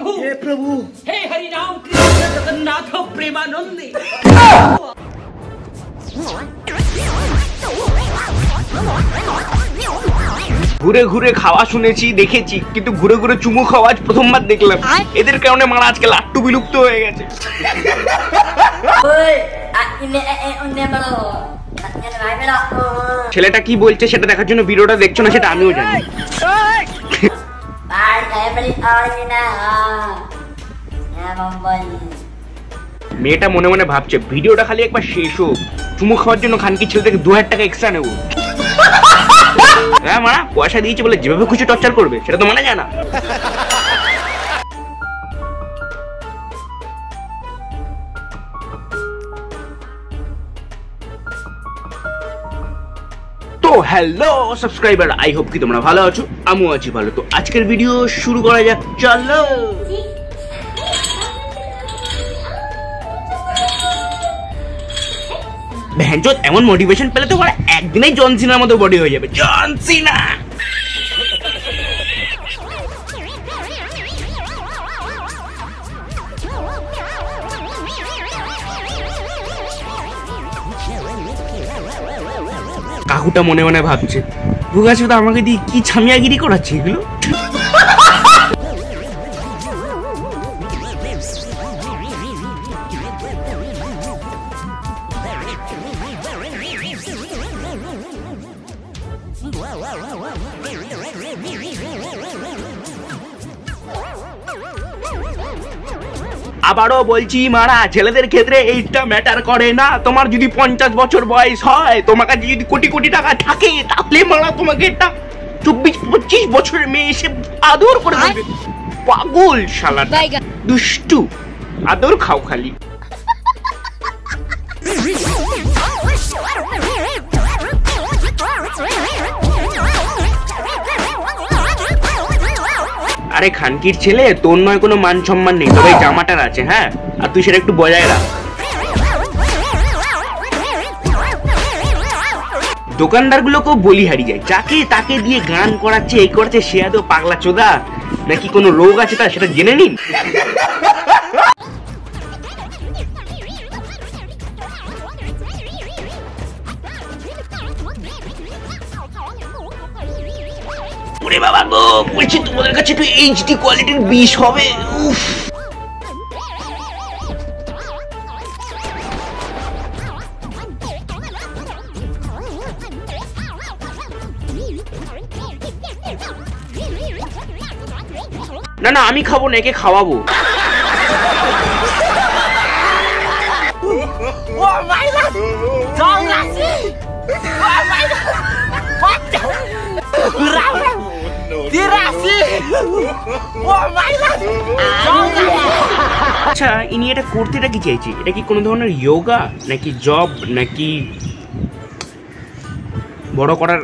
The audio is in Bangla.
प्रभु हे प्रभु हे हरि राम कृष्ण जगन्नाथ प्रेमानंदी। ঘুরে ঘুরে খাওয়া শুনেছি দেখেছি, কিন্তু ঘুরে ঘুরে চুমু খাওয়া আজ প্রথমবার দেখলাম। এদের কারণে মারা আজকে লাট্টু বিলুপ্ত হয়ে গেছে। ছেলেটা কি বলছে সেটা দেখার জন্য ভিডিওটা দেখছো না সেটা আমিও জানি। মেয়েটা মনে মনে ভাবছে ভিডিওটা খালি একবার শেষ হোক, চুমু খাওয়ার জন্য খানকি ছেলে থেকে 2000 টাকা এক্সট্রা নেবো। হ্যাঁ মারা, পয়সা দিয়েছে বলে যেভাবে খুশি টর্চার করবে সেটা তো মানে যায় না। তো হ্যালো সাবস্ক্রাইবার, আই হোপ কি তোমরা ভালো আছো, আমিও আছি ভালো। তো আজকের ভিডিও শুরু করা যাক, চলো। ভ্যানচোদ এমন মোটিভেশন পেলে তো একদিনেই জন সিনার মতো বডি হয়ে যাবে। জন সিনা কাকুটা মনে মনে ভাবছে বুগাছে তো আমাকে দিয়ে কি ছামিয়াগিরি করাচ্ছে এগুলো। আবারও বলছি মারা, ছেলেদের ক্ষেত্রে এইটা ম্যাটার করে না। তোমার যদি 50 বছর বয়স হয়, তোমার কাছে যদি কোটি কোটি টাকা থাকে, তাহলে মারা তোমাকে একটা 24-25 বছরের মেয়ে এসে আদর করে দেবে। পাগল শালাটা, দুষ্টু, আদর খাও খালি। আরে খানকির ছেলে, তোর নয় কোনো মান সম্মান নেই, তবে জামাটার আছে। হ্যাঁ, আর তুই সেটা একটু বজায় রাখ। দোকানদার গুলোকেও বলি হারিয়ে যায়, যাকে তাকে দিয়ে গান করাচ্ছে, এই করাচ্ছে, সে আদৌ পাগলা চোদা নাকি কোনো রোগ আছে তার, সেটা জেনে নিন। ওরে বাবা গো, বলছি তোমাদের কাছে একটু এইচডি কোয়ালিটির বিষ হবে। উফ, না না আমি খাবো না, একে খাওয়াবো। আচ্ছা, ইনি এটা করতেটা কি চাইছে? এটা কি কোনো ধরনের যোগা নাকি জব নাকি বড় করার